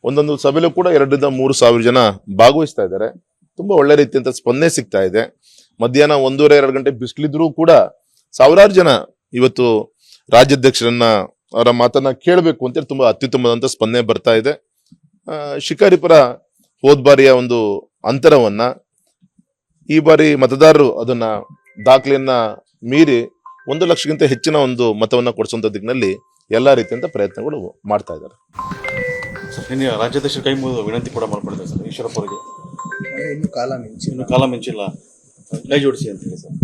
ಒಂದೊಂದು ಸಭೆಲೂ ಕೂಡ 2,000-3,000 ಜನ ಭಾಗವಹಿಸ್ತಾ ಇದ್ದಾರೆ. ತುಂಬಾ ಒಳ್ಳೆ ರೀತಿಯಂತ ಸ್ಪಂದನೆ ಸಿಗ್ತಾ ಇದೆ. ಮಧ್ಯಾಹ್ನ 1:30-2 ಗಂಟೆ ಬಿಸಿಲಿದ್ರೂ ಕೂಡ ಸಾವಿರಾರು ಜನ ಇವತ್ತು ರಾಜ್ಯಾಧ್ಯಕ್ಷರನ್ನ ಅವರ ಮಾತನ್ನ ಕೇಳಬೇಕು ಅಂತೇಳಿ ತುಂಬಾ ಅತ್ಯುತ್ತಮವಾದಂತ ಸ್ಪಂದನೆ ಬರ್ತಾ ಇದೆ. ಶಿಕಾರಿಪುರ ಹೋದ ಬಾರಿಯ ಒಂದು ಅಂತರವನ್ನ ಈ ಬಾರಿ ಮತದಾರರು ಅದನ್ನ ದಾಖಲೆಯನ್ನ ಮೀರಿ 1 ಲಕ್ಷಕ್ಕಿಂತ ಹೆಚ್ಚಿನ ಒಂದು ಮತವನ್ನ ಕೊಡಿಸುವಂತ ದಿಕ್ಕಿನಲ್ಲಿ ಎಲ್ಲಾ ರೀತಿಯಂತ ಪ್ರಯತ್ನಗಳು ಮಾಡ್ತಾ ಇದ್ದಾರೆ. ನಿನ್ನೆ ರಾಜ್ಯಾಧ್ಯಕ್ಷರ ಕೈ ಮುಗಿದು ವಿನಂತಿ ಕೂಡ ಮಾಡ್ಕೊಂಡಿದ್ದಾರೆ ಸರ್ ಈಶ್ವರಪ್ಪ ಅವರಿಗೆ. ಇನ್ನು ಕಾಲ ಮಿಂಚಿಲ್ಲ ಕೈ ಜೋಡಿಸಿ ಅಂತ ಹೇಳಿ ಸರ್.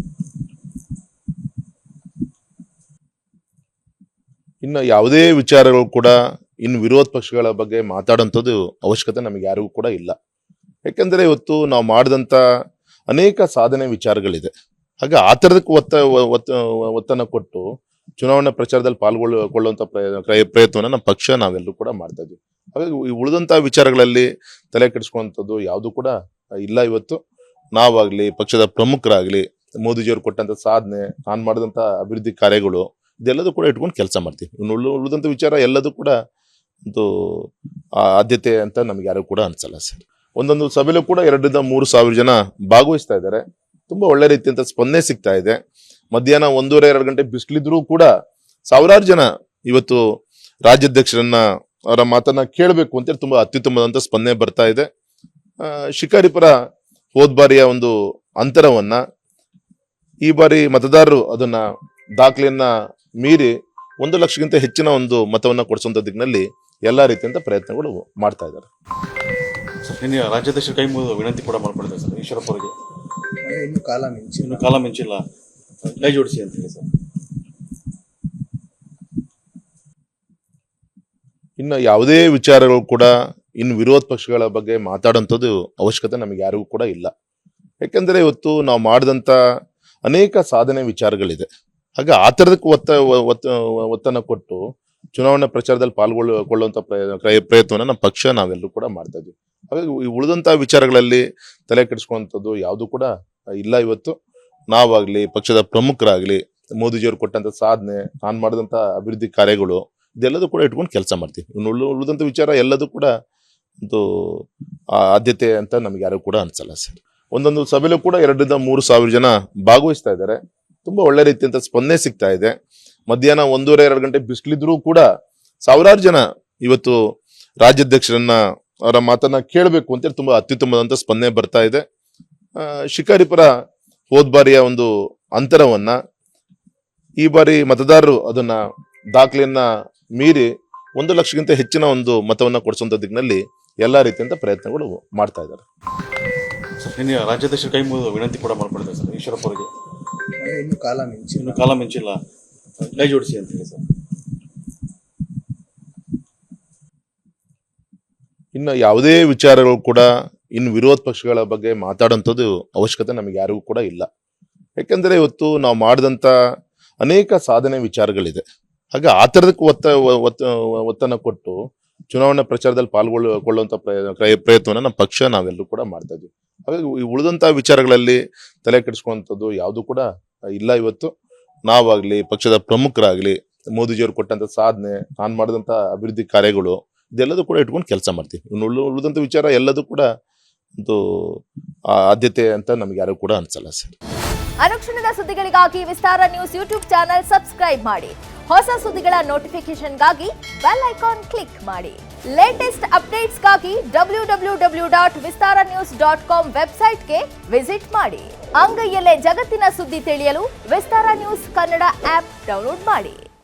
ಇನ್ನು ಯಾವುದೇ ವಿಚಾರಗಳು ಕೂಡ ಇನ್ನು ವಿರೋಧ ಪಕ್ಷಗಳ ಬಗ್ಗೆ ಮಾತಾಡುವಂಥದ್ದು ಅವಶ್ಯಕತೆ ನಮಗೆ ಯಾರಿಗೂ ಕೂಡ ಇಲ್ಲ. ಯಾಕಂದ್ರೆ ಇವತ್ತು ನಾವು ಮಾಡಿದಂತ ಅನೇಕ ಸಾಧನೆ ವಿಚಾರಗಳಿದೆ. ಹಾಗೆ ಆ ಥರದಕ್ಕೆ ಒತ್ತನ್ನು ಕೊಟ್ಟು ಚುನಾವಣಾ ಪ್ರಚಾರದಲ್ಲಿ ಪಾಲ್ಗೊಳ್ಳುವಂತ ಪ್ರಯತ್ನವನ್ನ ನಮ್ಮ ಪಕ್ಷ ನಾವೆಲ್ಲರೂ ಕೂಡ ಮಾಡ್ತಾ ಇದ್ವಿ. ಹಾಗಾಗಿ ಉಳಿದಂತಹ ವಿಚಾರಗಳಲ್ಲಿ ತಲೆ ಕೆಡಿಸ್ಕೊಳ್ಳುವಂಥದ್ದು ಯಾವುದು ಕೂಡ ಇಲ್ಲ. ಇವತ್ತು ನಾವಾಗ್ಲಿ ಪಕ್ಷದ ಪ್ರಮುಖರಾಗ್ಲಿ ಮೋದಿಜಿಯವರು ಕೊಟ್ಟಂತ ಸಾಧನೆ, ನಾನು ಮಾಡಿದಂತ ಅಭಿವೃದ್ಧಿ ಕಾರ್ಯಗಳು ಇದೆಲ್ಲದೂ ಕೂಡ ಇಟ್ಕೊಂಡು ಕೆಲಸ ಮಾಡ್ತೀವಿ. ಉಳಿದಂತ ವಿಚಾರ ಎಲ್ಲದೂ ಕೂಡ ಒಂದು ಆದ್ಯತೆ ಅಂತ ನಮ್ಗೆ ಯಾರು ಕೂಡ ಅನ್ಸಲ್ಲ ಸರ್. ಒಂದೊಂದು ಸಭೆಲೂ ಕೂಡ 2,000-3,000 ಜನ ಭಾಗವಹಿಸ್ತಾ ಇದ್ದಾರೆ. ತುಂಬಾ ಒಳ್ಳೆ ರೀತಿಯಂತ ಸ್ಪಂದನೆ ಸಿಗ್ತಾ ಇದೆ. ಮಧ್ಯಾಹ್ನ 1:30-2 ಗಂಟೆ ಬಿಸಿಲಿದ್ರೂ ಕೂಡ ಸಾವಿರಾರು ಜನ ಇವತ್ತು ರಾಜ್ಯಾಧ್ಯಕ್ಷರನ್ನ ಅವರ ಮಾತನ್ನ ಕೇಳಬೇಕು ಅಂತೇಳಿ ತುಂಬಾ ಅತ್ಯುತ್ತಮವಾದಂತ ಸ್ಪಂದನೆ ಬರ್ತಾ ಇದೆ. ಶಿಕಾರಿಪುರ ಹೋದ ಬಾರಿಯ ಒಂದು ಅಂತರವನ್ನ ಈ ಬಾರಿ ಮತದಾರರು ಅದನ್ನ ದಾಖಲೆಯನ್ನ ಮೀರಿ 1 ಲಕ್ಷಕ್ಕಿಂತ ಹೆಚ್ಚಿನ ಒಂದು ಮತವನ್ನ ಕೊಡಿಸುವಂತ ದಿಕ್ಕಿನಲ್ಲಿ ಎಲ್ಲಾ ರೀತಿಯಂತ ಪ್ರಯತ್ನಗಳು ಮಾಡ್ತಾ ಇದ್ದಾರೆ. ನಿನ್ನೆ ರಾಜ್ಯಾಧ್ಯಕ್ಷರ ಕೈ ಮುಗಿದು ವಿನಂತಿ ಕೂಡ ಮಾಡ್ಕೊಂಡಿದ್ದಾರೆ ಸರ್ ಈಶ್ವರಪ್ಪ ಅವರಿಗೆ. ಇನ್ನು ಕಾಲ ಮಿಂಚಿಲ್ಲ ಕೈ ಜೋಡಿಸಿ ಅಂತ ಹೇಳಿ ಸರ್. ಇನ್ನು ಯಾವುದೇ ವಿಚಾರಗಳು ಕೂಡ ಇನ್ನು ವಿರೋಧ ಪಕ್ಷಗಳ ಬಗ್ಗೆ ಮಾತಾಡುವಂಥದ್ದು ಅವಶ್ಯಕತೆ ನಮಗೆ ಯಾರಿಗೂ ಕೂಡ ಇಲ್ಲ. ಯಾಕಂದ್ರೆ ಇವತ್ತು ನಾವು ಮಾಡಿದಂತ ಅನೇಕ ಸಾಧನೆ ವಿಚಾರಗಳಿದೆ. ಹಾಗೆ ಆ ಥರದಕ್ಕೆ ಒತ್ತನ್ನು ಕೊಟ್ಟು ಚುನಾವಣಾ ಪ್ರಚಾರದಲ್ಲಿ ಪಾಲ್ಗೊಳ್ಳುವಂತ ಪ್ರಯತ್ನವನ್ನ ನಮ್ಮ ಪಕ್ಷ ನಾವೆಲ್ಲರೂ ಕೂಡ ಮಾಡ್ತಾ ಇದ್ವಿ. ಹಾಗಾಗಿ ಉಳಿದಂತಹ ವಿಚಾರಗಳಲ್ಲಿ ತಲೆ ಕೆಡಿಸ್ಕೊಳ್ಳುವಂಥದ್ದು ಯಾವುದು ಕೂಡ ಇಲ್ಲ. ಇವತ್ತು ನಾವಾಗ್ಲಿ ಪಕ್ಷದ ಪ್ರಮುಖರಾಗ್ಲಿ ಮೋದಿಜಿಯವರು ಕೊಟ್ಟಂತ ಸಾಧನೆ, ನಾನು ಮಾಡಿದಂತ ಅಭಿವೃದ್ಧಿ ಕಾರ್ಯಗಳು ಇದೆಲ್ಲದೂ ಕೂಡ ಇಟ್ಕೊಂಡು ಕೆಲಸ ಮಾಡ್ತೀವಿ. ಉಳಿದಂತ ವಿಚಾರ ಎಲ್ಲದೂ ಕೂಡ ಒಂದು ಆದ್ಯತೆ ಅಂತ ನಮ್ಗೆ ಯಾರು ಕೂಡ ಅನ್ಸಲ್ಲ ಸರ್. ಒಂದೊಂದು ಸಭೆಲೂ ಕೂಡ 2,000-3,000 ಜನ ಭಾಗವಹಿಸ್ತಾ ಇದ್ದಾರೆ. ತುಂಬಾ ಒಳ್ಳೆ ರೀತಿಯಂತ ಸ್ಪಂದನೆ ಸಿಗ್ತಾ ಇದೆ. ಮಧ್ಯಾಹ್ನ 1:30-2 ಗಂಟೆ ಬಿಸಿಲಿದ್ರೂ ಕೂಡ ಸಾವಿರಾರು ಜನ ಇವತ್ತು ರಾಜ್ಯಾಧ್ಯಕ್ಷರನ್ನ ಅವರ ಮಾತನ್ನ ಕೇಳಬೇಕು ಅಂತೇಳಿ ತುಂಬಾ ಅತ್ಯುತ್ತಮವಾದಂತ ಸ್ಪಂದನೆ ಬರ್ತಾ ಇದೆ. ಶಿಕಾರಿಪುರ ಹೋದ ಬಾರಿಯ ಒಂದು ಅಂತರವನ್ನ ಈ ಬಾರಿ ಮತದಾರರು ಅದನ್ನ ದಾಖಲೆಯನ್ನ ಮೀರಿ 1 ಲಕ್ಷಕ್ಕಿಂತ ಹೆಚ್ಚಿನ ಒಂದು ಮತವನ್ನ ಕೊಡಿಸುವಂತ ದಿಕ್ಕಿನಲ್ಲಿ ಎಲ್ಲಾ ರೀತಿಯಂತ ಪ್ರಯತ್ನಗಳು ಮಾಡ್ತಾ ಇದ್ದಾರೆ. ನಿನ್ನೆ ರಾಜ್ಯಾಧ್ಯಕ್ಷರ ಕೈ ಮುಗಿದು ವಿನಂತಿ ಕೂಡ ಮಾಡ್ಕೊಂಡಿದ್ದಾರೆ ಸರ್ ಈಶ್ವರಪ್ಪ ಅವರಿಗೆ. ಇನ್ನು ಕಾಲ ಮಿಂಚಿಲ್ಲ ಕೈ ಜೋಡಿಸಿ ಅಂತ ಹೇಳಿ ಸರ್. ಇನ್ನು ಯಾವುದೇ ವಿಚಾರಗಳು ಕೂಡ ಇನ್ನು ವಿರೋಧ ಪಕ್ಷಗಳ ಬಗ್ಗೆ ಮಾತಾಡುವಂಥದ್ದು ಅವಶ್ಯಕತೆ ನಮಗೆ ಯಾರಿಗೂ ಕೂಡ ಇಲ್ಲ. ಯಾಕಂದ್ರೆ ಇವತ್ತು ನಾವು ಮಾಡಿದಂತ ಅನೇಕ ಸಾಧನೆ ವಿಚಾರಗಳಿದೆ. ಹಾಗೆ ಆ ಥರದಕ್ಕೆ ಒತ್ತನ್ನು ಕೊಟ್ಟು ಚುನಾವಣಾ ಪ್ರಚಾರದಲ್ಲಿ ಪಾಲ್ಗೊಳ್ಳುವಂತ ಪ್ರಯತ್ನವನ್ನ ನಮ್ಮ ಪಕ್ಷ ನಾವೆಲ್ಲರೂ ಕೂಡ ಮಾಡ್ತಾ ಇದ್ವಿ. ಹಾಗಾಗಿ ಉಳಿದಂತಹ ವಿಚಾರಗಳಲ್ಲಿ ತಲೆ ಕೆಡಿಸ್ಕೊಳ್ಳುವಂಥದ್ದು ಯಾವುದು ಕೂಡ ಇಲ್ಲ. ಇವತ್ತು ನಾವಾಗ್ಲಿ ಪಕ್ಷದ ಪ್ರಮುಖರಾಗ್ಲಿ ಮೋದಿಜಿಯವರು ಕೊಟ್ಟಂತ ಸಾಧನೆ, ನಾನು ಮಾಡಿದಂತ ಅಭಿವೃದ್ಧಿ ಕಾರ್ಯಗಳು ಇದೆಲ್ಲದೂ ಕೂಡ ಇಟ್ಕೊಂಡು ಕೆಲಸ ಮಾಡ್ತೀವಿ. ಉಳಿದಂತ ವಿಚಾರ ಎಲ್ಲದೂ ಕೂಡ ಒಂದು ಆದ್ಯತೆ ಅಂತ ನಮ್ಗೆ ಯಾರು ಕೂಡ ಅನ್ಸಲ್ಲ ಸರ್. ಅನುಕ್ಷಣದ ಸುದ್ದಿಗಳಿಗಾಗಿ ವಿಸ್ತಾರ ನ್ಯೂಸ್ ಯೂಟ್ಯೂಬ್ ಚಾನೆಲ್ ಸಬ್ಸ್ಕ್ರೈಬ್ ಮಾಡಿ. ಹೊಸ ಸುದ್ದಿಗಳ ನೋಟಿಫಿಕೇಶನ್ಗಾಗಿ ಬೆಲ್ ಐಕಾನ್ ಕ್ಲಿಕ್ ಮಾಡಿ. ಲೇಟೆಸ್ಟ್ ಅಪ್ಡೇಟ್ಸ್ಗಾಗಿ www.vistaranews.com ವೆಬ್ಸೈಟ್ಗೆ ವಿಸಿಟ್ ಮಾಡಿ. ಅಂಗೈಯಲ್ಲೇ ಜಗತ್ತಿನ ಸುದ್ದಿ ತಿಳಿಯಲು ವಿಸ್ತಾರ ನ್ಯೂಸ್ ಕನ್ನಡ ಆಪ್ ಡೌನ್ಲೋಡ್ ಮಾಡಿ.